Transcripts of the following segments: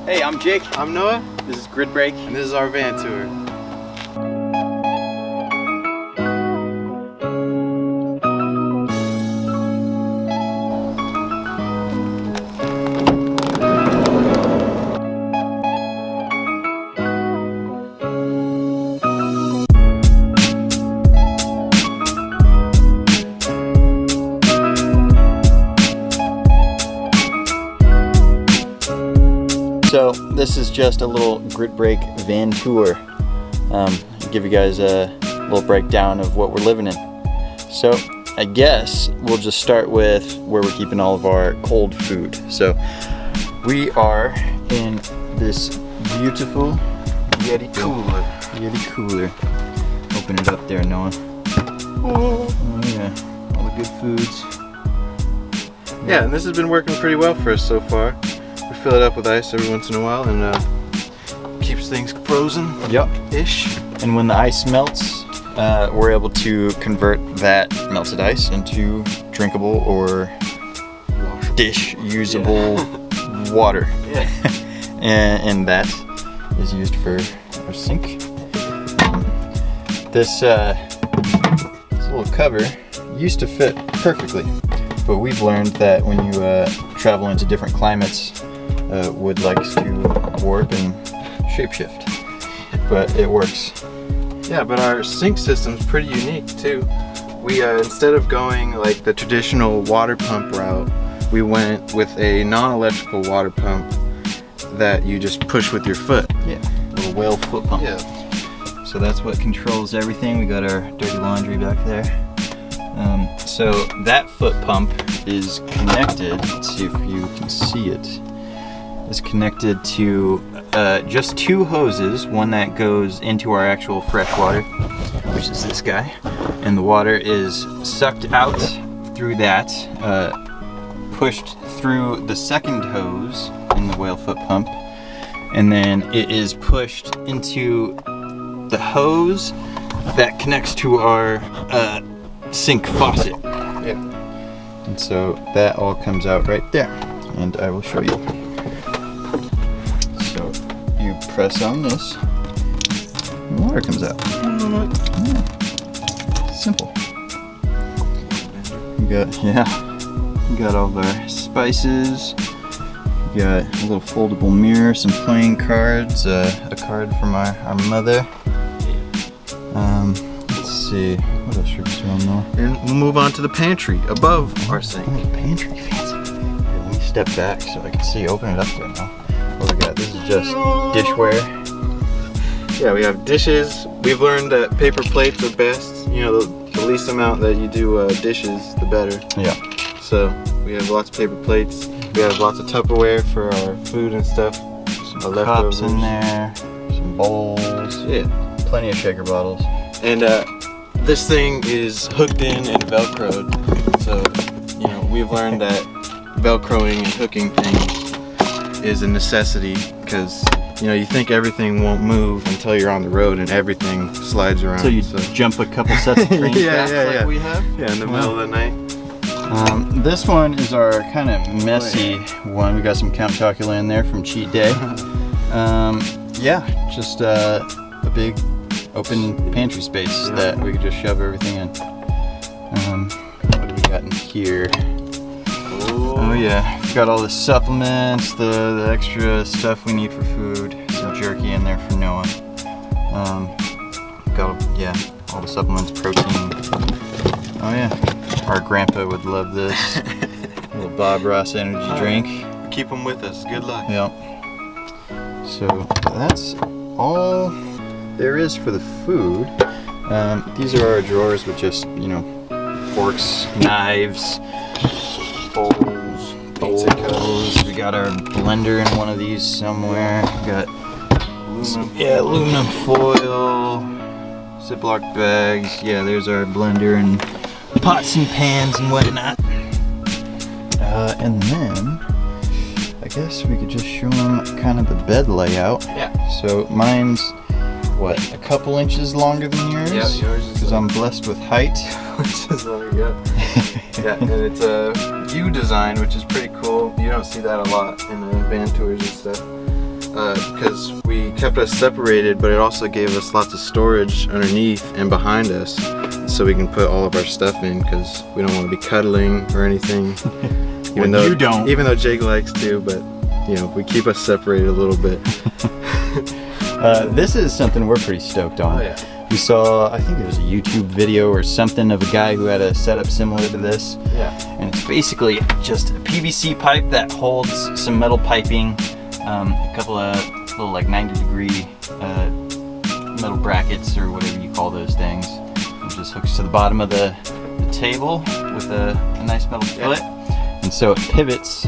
Hey, I'm Jake. I'm Noah. This is Gridbreak. And this is our van tour. So this is just a little Gridbreak Van Tour. Give you guys a little breakdown of what we're living in. So I guess we'll just start with where we're keeping all of our cold food. So we are in this beautiful Yeti cooler. Open it up there, Noah. Oh yeah, all the good foods. Yeah, and this has been working pretty well for us so far. We fill it up with ice every once in a while and keeps things frozen. Ish. And when the ice melts, we're able to convert that melted ice into drinkable or dish usable water. Yeah. and that is used for our sink. This little cover used to fit perfectly, but we've learned that when you travel into different climates, wood likes to warp and shapeshift, but it works. Yeah, but our sink system's pretty unique too. We instead of going like the traditional water pump route, we went with a non-electrical water pump that you just push with your foot. Yeah, little whale foot pump. Yeah. So that's what controls everything. We got our dirty laundry back there. So that foot pump is connected, let's see if you can see it, is connected to just two hoses, one that goes into our actual fresh water, which is this guy, and the water is sucked out through that, pushed through the second hose in the whale foot pump, and then it is pushed into the hose that connects to our sink faucet. Yeah. And so that all comes out right there, and I will show you. So you press on this, and water comes out. Yeah. Simple. We got all of our spices. We got a little foldable mirror, some playing cards, a card from our mother. Let's see, what else should we throw on there? And we'll move on to the pantry above our sink. Oh, pantry, fancy. Here, let me step back so I can see. Open it up there now. What we got? This is just dishware. Yeah, we have dishes. We've learned that paper plates are best. You know, the least amount that you do dishes, the better. Yeah. So we have lots of paper plates. We have lots of Tupperware for our food and stuff. Some cups in there, some bowls. Yeah. Plenty of shaker bottles. And this thing is hooked in and Velcroed. So, you know, we've learned that Velcroing and hooking things is a necessity because, you know, you think everything won't move until you're on the road and everything slides around. So you jump a couple sets of train tracks like we have? Yeah, in the middle of the night. This one is our kind of messy one. We got some Count Chocula in there from Cheat Day. Yeah, just a big open pantry space that we could just shove everything in. What do we got in here? Oh yeah, we've got all the supplements, the extra stuff we need for food. Some jerky in there for Noah. Got all the supplements, protein. Oh yeah, our grandpa would love this. Little Bob Ross energy drink. Keep them with us. Good luck. Yep. So that's all there is for the food. These are our drawers with just, you know, forks, knives, bowls. We got our blender in one of these somewhere. We got aluminum foil, Ziploc bags. Yeah, there's our blender and pots and pans and whatnot. And then I guess we could just show them kind of the bed layout. Yeah. So mine's what, a couple inches longer than yours? Yeah, yours is because I'm blessed with height. Which is longer, yeah. Yeah, and it's a U design, which is pretty cool. You don't see that a lot in the van tours and stuff. because we kept us separated, but it also gave us lots of storage underneath and behind us, so we can put all of our stuff in, because we don't want to be cuddling or anything. Even though you don't. Even though Jake likes to, but you know, we keep us separated a little bit. This is something we're pretty stoked on. Oh, yeah. We saw, I think it was a YouTube video or something of a guy who had a setup similar to this. Yeah. And it's basically just a PVC pipe that holds some metal piping, a couple of little like 90-degree metal brackets or whatever you call those things. It just hooks to the bottom of the table with a nice metal fillet. And so it pivots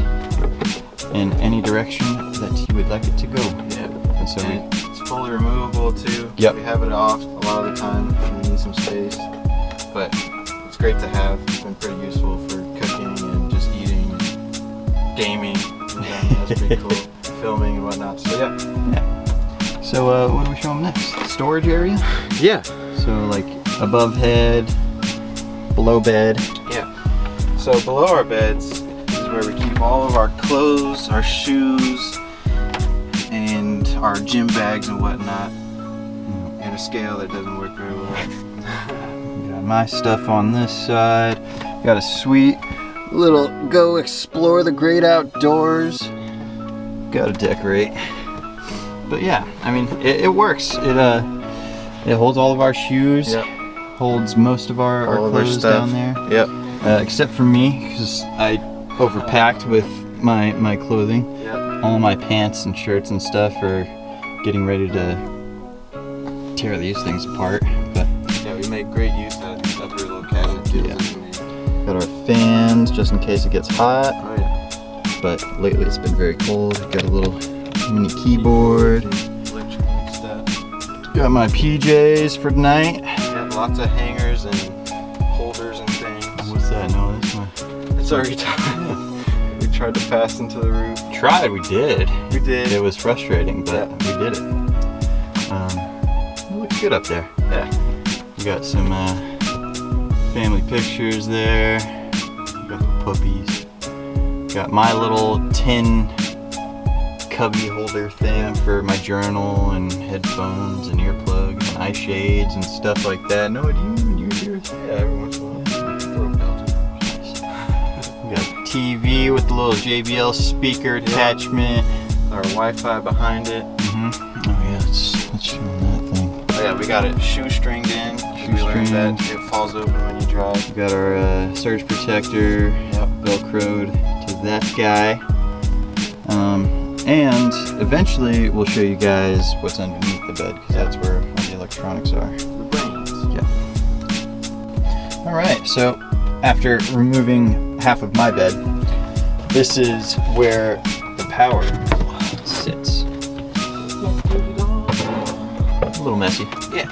in any direction that you would like it to go. Yeah. And so it's fully removable too. Yep. We have it off a lot of the time when we need some space, but it's great to have. It's been pretty useful for cooking and just eating and gaming. That's pretty cool. Filming and whatnot. So yeah. So what do we show them next? Storage area? Yeah. So like above head, below bed. Yeah. So below our beds is where we keep all of our clothes, our shoes, and our gym bags and whatnot, and a scale that doesn't work very well. Got my stuff on this side. Got a sweet little go explore the great outdoors. Got to decorate. But yeah, I mean it works. It holds all of our shoes. Yep. Holds most of our clothes down there. Yep. Except for me, because I overpacked with my clothing. Yep. All my pants and shirts and stuff are getting ready to tear these things apart. But yeah, we make great use out of these upper little cabinet deals that we made. got our fans just in case it gets hot. Oh yeah. But lately it's been very cold. Got a little mini keyboard. Electronic stuff. Got my PJs for tonight. Yeah, lots of hangers and holders and things. What's that? No, that's my... It's our guitar. We tried to fasten to the roof. We did. We did. It was frustrating, but Yeah. we did it. It looks good up there. Yeah. We got some family pictures there. We got the puppies. Got my little tin cubby holder thing for my journal and headphones and earplugs and eye shades and stuff like that. No, do you do yours? Yeah, every once in a while. Throw a belt in. We got a TV with the little JBL speaker attachment. Our Wi-Fi behind it. Oh yeah, let's show them that thing. Oh yeah, we got it shoestringed in. We learned that it falls open when you drive. We got our surge protector, velcroed to that guy. And eventually we'll show you guys what's underneath the bed, because that's where all the electronics are. The brains. Yeah. Alright, so after removing half of my bed, this is where the power sits. A little messy. Yeah.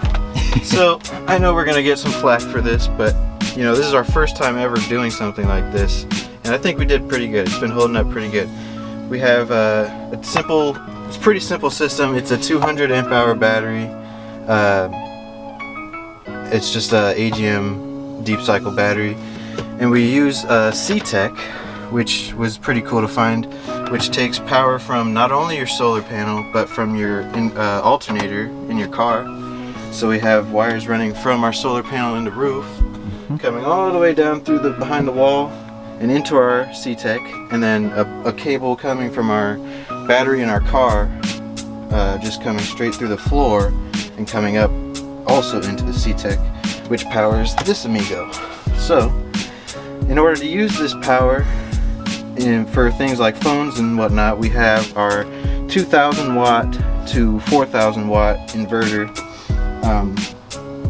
So I know we're gonna get some flack for this, but you know, this is our first time ever doing something like this, and I think we did pretty good. It's been holding up pretty good. We have it's a pretty simple system. It's a 200 amp hour battery. It's just a AGM deep cycle battery, and we use C-Tech, which was pretty cool to find, which takes power from not only your solar panel but from your alternator in your car. So we have wires running from our solar panel in the roof, coming all the way down through the behind the wall and into our C-Tech, and then a cable coming from our battery in our car, just coming straight through the floor and coming up also into the C-Tech, which powers this amigo. So in order to use this power for things like phones and whatnot, we have our 2000 watt to 4000 watt inverter.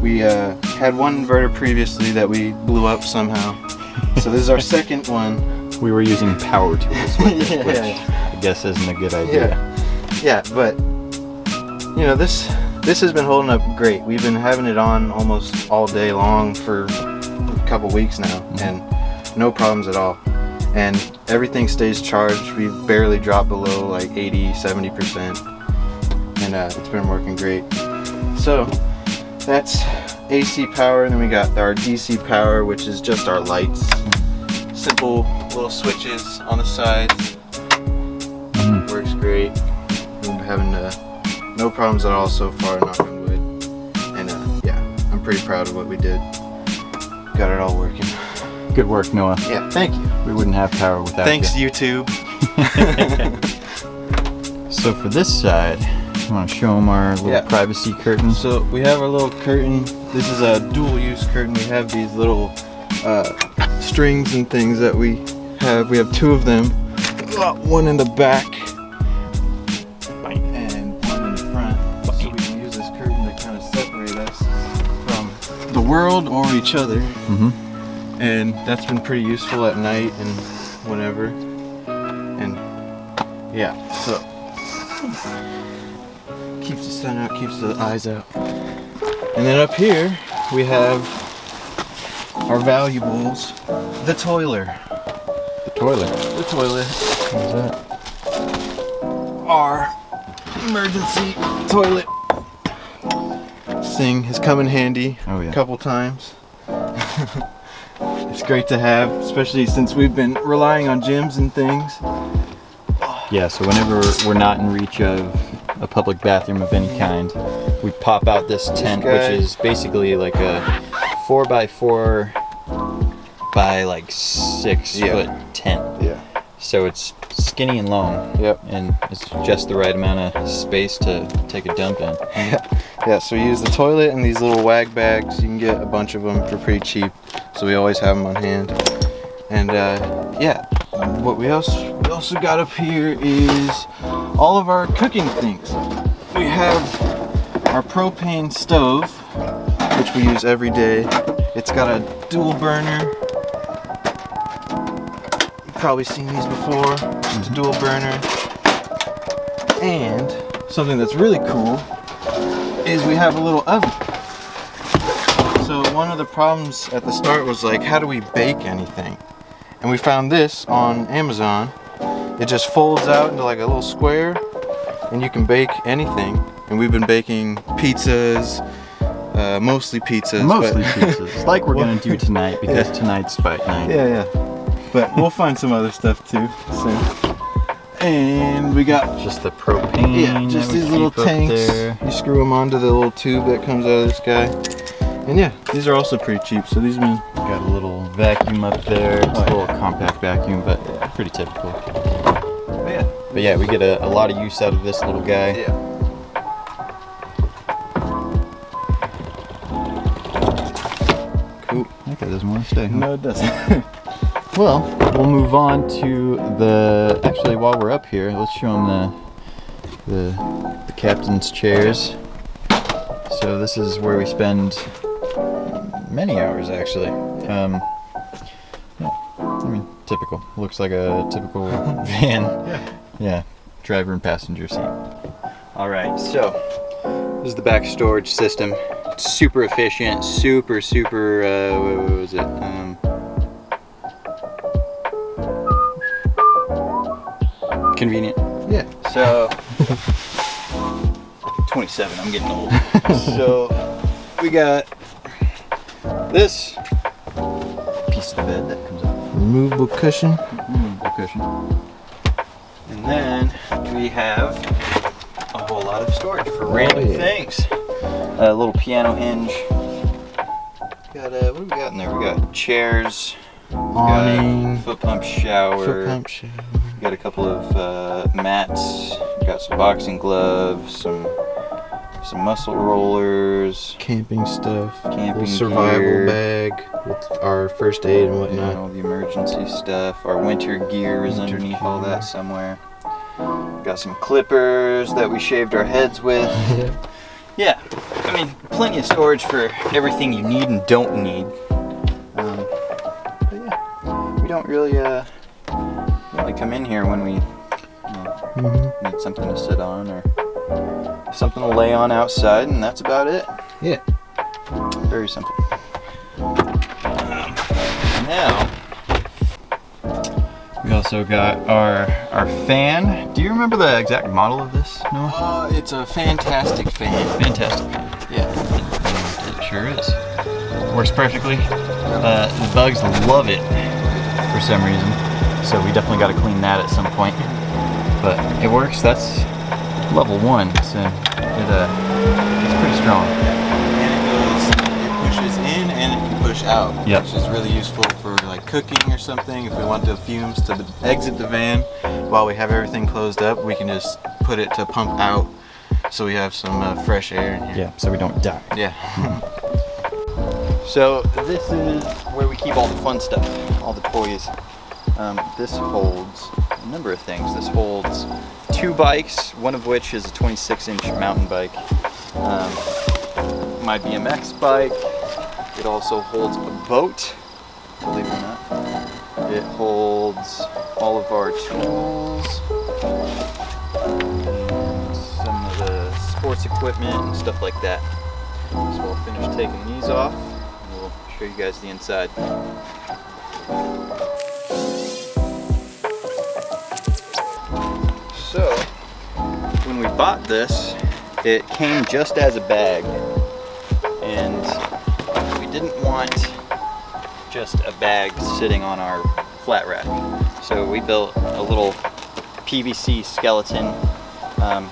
We had one inverter previously that we blew up somehow, so this is our second one. We were using power tools with it, which I guess isn't a good idea. Yeah, but you know, this has been holding up great. We've been having it on almost all day long for a couple weeks now, and no problems at all. And everything stays charged. We've barely dropped below like 80-70%, and it's been working great. So that's AC power, and then we got our DC power, which is just our lights. Simple little switches on the sides. Works great. having no problems at all so far, knock on wood. And yeah, I'm pretty proud of what we did. Got it all working. Good work, Noah. Yeah, thank you. We wouldn't have power without Thanks, you. YouTube. So for this side, I want to show them our little privacy curtain. So we have our little curtain. This is a dual use curtain. We have these little strings and things that we have. We have 2 of them. One in the back and one in the front. So we can use this curtain to kind of separate us from the world or each other. And that's been pretty useful at night and whenever. And yeah, so keeps the sun out, keeps the eyes out. And then up here we have our valuables, the toiler. The toilet. The toilet. What's that? Our emergency toilet. This thing has come in handy a couple times. It's great to have, especially since we've been relying on gyms and things. Yeah, so whenever we're not in reach of a public bathroom of any kind, we pop out this tent, which is basically like a 4x4 by like 6 foot tent. Yeah. So it's skinny and long. Yep. And it's just the right amount of space to take a dump in. Yeah, so we use the toilet and these little wag bags. You can get a bunch of them for pretty cheap. So we always have them on hand. And yeah, what we also got up here is all of our cooking things. We have our propane stove, which we use every day. It's got a dual burner. You've probably seen these before. It's a dual burner. And something that's really cool is we have a little oven. So one of the problems at the start was like, how do we bake anything? And we found this on Amazon. It just folds out into like a little square and you can bake anything. And we've been baking pizzas, mostly pizzas. Mostly pizzas, like we're gonna do tonight because tonight's fight night. Yeah. But we'll find some other stuff too soon. And we got just the propane. Yeah, just these little tanks. There. You screw them onto the little tube that comes out of this guy. And yeah, these are also pretty cheap. So these mean got a little vacuum up there. It's a little compact vacuum, but pretty typical. But yeah, we get a lot of use out of this little guy. Yeah. Cool. Okay, doesn't want to stay. Huh? No, it doesn't. Well, we'll move on to the. Actually, while we're up here, let's show them the captain's chairs. So this is where we spend many hours, actually. Yeah, I mean, typical. Looks like a typical van. Yeah, driver and passenger seat. All right, so this is the back storage system. It's super efficient, super. What was it? Convenient. Yeah. So 27. I'm getting old. So we got this piece of the bed that comes off. Removable cushion. And then we have a whole lot of storage for random things. A little piano hinge. Got what do we got in there? We got chairs. Awning. Foot pump shower. We got a couple of mats. We got some boxing gloves. Some muscle rollers. Camping stuff. Camping survival gear. bag with our first aid and whatnot. You know, the emergency stuff. Our winter gear is underneath all that somewhere. Got some clippers that we shaved our heads with. Yeah, I mean, plenty of storage for everything you need and don't need. But yeah, we don't really come in here when we need something to sit on or something to lay on outside, and that's about it. Yeah. Very simple. Now, we also got our fan. Do you remember the exact model of this, Noah? It's a fantastic fan. Fantastic fan. Yeah. It sure is. Works perfectly. The bugs love it for some reason, so we definitely got to clean that at some point. But it works. That's level 1, so it's pretty strong. And it pushes in and it can push out, Yep. which is really useful for like cooking or something. If we want the fumes to exit the van while we have everything closed up, we can just put it to pump out so we have some fresh air in here. Yeah, so we don't die. Yeah. So this is where we keep all the fun stuff, all the toys. This holds a number of things. This holds 2 bikes, one of which is a 26-inch mountain bike. My BMX bike. It also holds a boat, believe it or not. It holds all of our tools, and some of the sports equipment and stuff like that. So we'll finish taking these off, and we'll show you guys the inside. So, when we bought this, it came just as a bag, and we didn't want just a bag sitting on our flat rack. So we built a little PVC skeleton, a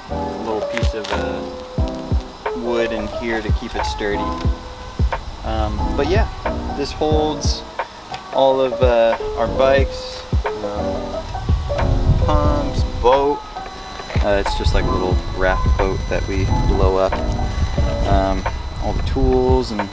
little piece of wood in here to keep it sturdy. But yeah, this holds all of our bikes, pumps, boat. It's just like a little raft boat that we blow up. All the tools and